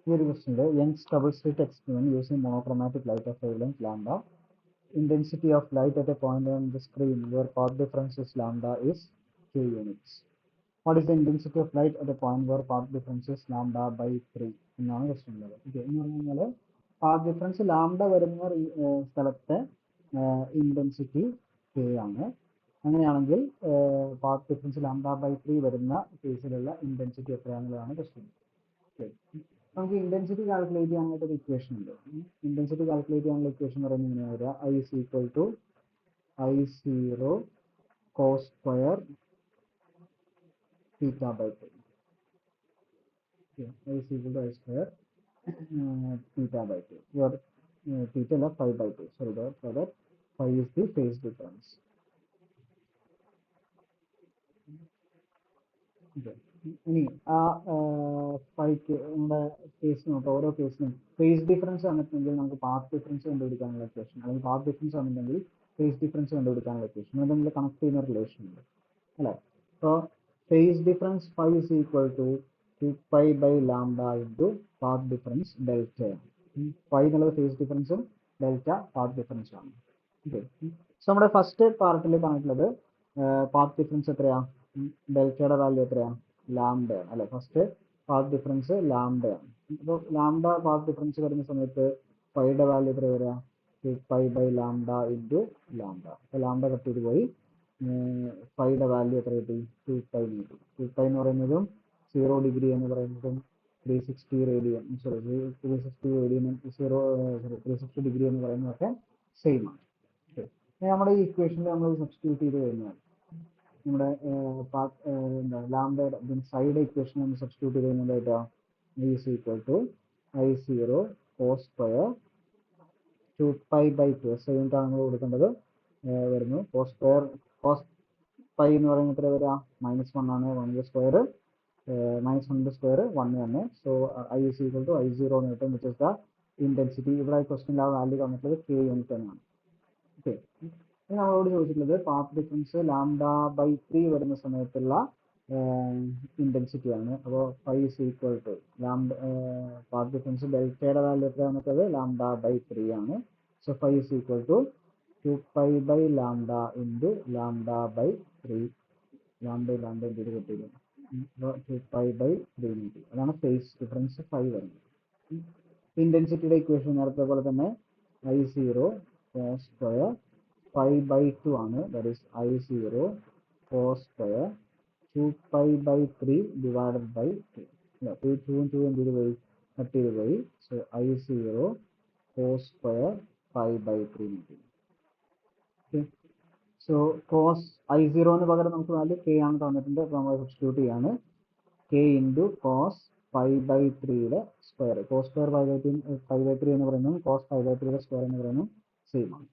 Here question is Young's double slit experiment using monochromatic light of wavelength lambda. Intensity of light at a point on the screen where path difference is lambda is k units. What is the intensity of light at a point where path difference is lambda by 3? എന്നാണ് question ഉള്ളത്. Okay എന്ന് പറഞ്ഞു കഴിഞ്ഞാൽ path difference lambda വരുന്ന സ്ഥലത്തെ intensity K ആണ്. അങ്ങനെയാണെങ്കിൽ path difference lambda by 3 വരുന്ന കേസിലുള്ള ഇൻറ്റൻസിറ്റി എത്രയാണെന്നുള്ളതാണ് ക്വസ്റ്റ്യൻ. ഓക്കെ നമുക്ക് ഇന്റൻസിറ്റി കാൽക്കുലേറ്റ് ചെയ്യാനായിട്ട് ഒരു ഇക്വേഷൻ ഉണ്ട്. ഇന്റൻസിറ്റി കാൽക്കുലേറ്റ് ചെയ്യാനുള്ള ഇക്വേഷൻ എന്ന് പറയുന്നത് ഇങ്ങനെ വരിക I is equal to I0 cos square theta by 2. I is equal to I square theta by 2. Your theta is 5 by 2. So that 5 is the phase difference. Okay. ഇനി ആ 5 നമ്മുടെ case നോക്കാം. ഓരോ കേസിനും ഫേസ് ഡിഫറൻസ് വന്നിട്ടുണ്ടെങ്കിൽ നമുക്ക് path difference കണ്ടുപിടിക്കാനുള്ള equation, അല്ലെങ്കിൽ path difference വന്നിട്ടുണ്ടെങ്കിൽ ഫേസ് ഡിഫറൻസ് കണ്ടുപിടിക്കാനുള്ള ഇക്വേഷൻ, അത് തമ്മിൽ കണക്ട് ചെയ്യുന്ന റിലേഷൻ ഉണ്ട് അല്ലേ. അപ്പോൾ phase difference 5 is equal to 2 pi by lambda into path difference delta. Pi എന്നുള്ളത് ഫേസ് ഡിഫറൻസും ഡെൽറ്റ പാത്ത് ഡിഫറൻസും ആണ്. ഓക്കെ സോ നമ്മുടെ ഫസ്റ്റ് പാർട്ടിൽ പറഞ്ഞിട്ടുള്ളത് പാത്ത് ഡിഫറൻസ് എത്രയാണ്, ഡെൽറ്റയുടെ വാല്യൂ എത്രയാണ്, ലാംഡയാണ് അല്ലെ. ഫസ്റ്റ് പാത്ത് ഡിഫറൻസ് ലാംഡയാണ്. അപ്പോൾ ലാംഡ പാത്ത് ഡിഫറൻസ് വരുന്ന സമയത്ത് പൈയുടെ വാല്യൂ എത്ര വരിക, 2 pi by lambda into lambda. അപ്പോൾ ലാംഡ കട്ട് ചെയ്ത് പോയി പൈയുടെ വാല്യൂ എത്ര കിട്ടി, 2 pi കിട്ടി. 2 pi എന്ന് പറയുന്നതും 0 ഡിഗ്രി എന്ന് പറയുന്നതും 360 റേഡിയൻ, സോറി 360 റേഡിയൻ 360 ഡിഗ്രി എന്ന് പറയുന്നതൊക്കെ സെയിം ആണ്. ഓക്കെ നമ്മുടെ ഈ ഇക്വേഷനിൽ നമ്മൾ സബ്സ്റ്റിറ്റ്യൂട്ട് ചെയ്ത് കഴിഞ്ഞാൽ നമ്മുടെ എന്താ ലാംഡയുടെ സൈഡ് ഇക്വേഷൻ നമ്മൾ സബ്സ്റ്റിറ്റ്യൂട്ട് ചെയ്ത് കഴിഞ്ഞാൽ I is equal to I0 cos square 2 pi by 2 same ആണ് നമ്മൾ കൊടുക്കേണ്ടത് വരുന്നു. കോസ് സ്ക്വയർ കോസ് പൈ എന്ന് പറയുന്നത് എത്ര വരിക, -1 ആണ്. 1 സ്ക്വയർ -1 സ്ക്വയർ 1 തന്നെ. So I is equal to I0 എന്ന് കിട്ടും, വിച്ച് ഇസ് ദ ഇന്റൻസിറ്റി. ഇവിടെ ക്വസ്റ്റ്യനിൽ ആ വാല്യൂ തന്നിട്ടുള്ളത് k യൂണിറ്റ് തന്നെയാണ്. ഓക്കെ ഇനി നമ്മളോട് ചോദിച്ചിട്ടുള്ളത് പാത്ത് ഡിഫറൻസ് ലാംഡ ബൈ 3 വരുന്ന സമയത്തുള്ള ഇന്റൻസിറ്റി ആണ്. അപ്പോൾ 5 is equal to lambda path difference ഡെൽറ്റയുടെ വാല്യൂ എത്ര വന്നിട്ടത് ലാംഡ ബൈ 3 ആണ്. So 5 is equal to 2 pi by lambda into lambda by 3. Lambda എന്തൊരു കിട്ടിയത്, 2 pi by 3 കിട്ടി. അതാണ് ഫേസ് ഡിഫറൻസ് 5 വരുന്നത്. ഇന്റൻസിറ്റിയുടെ ഇക്വേഷൻ നേരത്തെ പോലെ തന്നെ I0 cos സ്ക്വയർ 5 by 2 ആണ്. That is I0 cos square 2 pi by 3 divided by 2. 2 എന്ത് ചെയ്ത് പോയി, കട്ട് ചെയ്ത് പോയി. So I0 cos square 5 by 3 കിട്ടി. സോ കോസ് I0 എന്ന് പകരം നമുക്ക് വാല്യൂ k ആണ് തന്നിട്ടുണ്ട്. അപ്പോൾ നമ്മൾ സബ്സ്റ്റിറ്റ്യൂട്ട് ചെയ്യാണ് k ഇൻറ്റു കോസ് 5 by 3യുടെ സ്ക്വയർ. കോസ് സ്ക്വയർ 5 by 3 എന്ന് പറയുന്നത് കോസ് 5 by 3യുടെ സ്ക്വയർ എന്ന് പറയുന്നത് സെയിം ആണ്.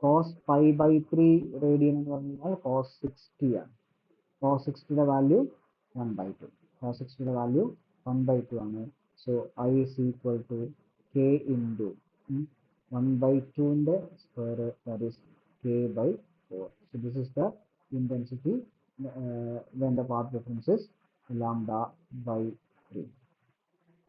കോസ് 5 by 3 റേഡിയൻ എന്ന് പറഞ്ഞു കഴിഞ്ഞാൽ കോസ് 60 ആണ്. കോസ് 60യുടെ വാല്യൂ 1/2. കോസ് 60യുടെ വാല്യൂ 1/2 ആണ്. So I is equal to k into 1/2ന്റെ square, that is k by 4. So this is the intensity when the path difference is lambda by 3.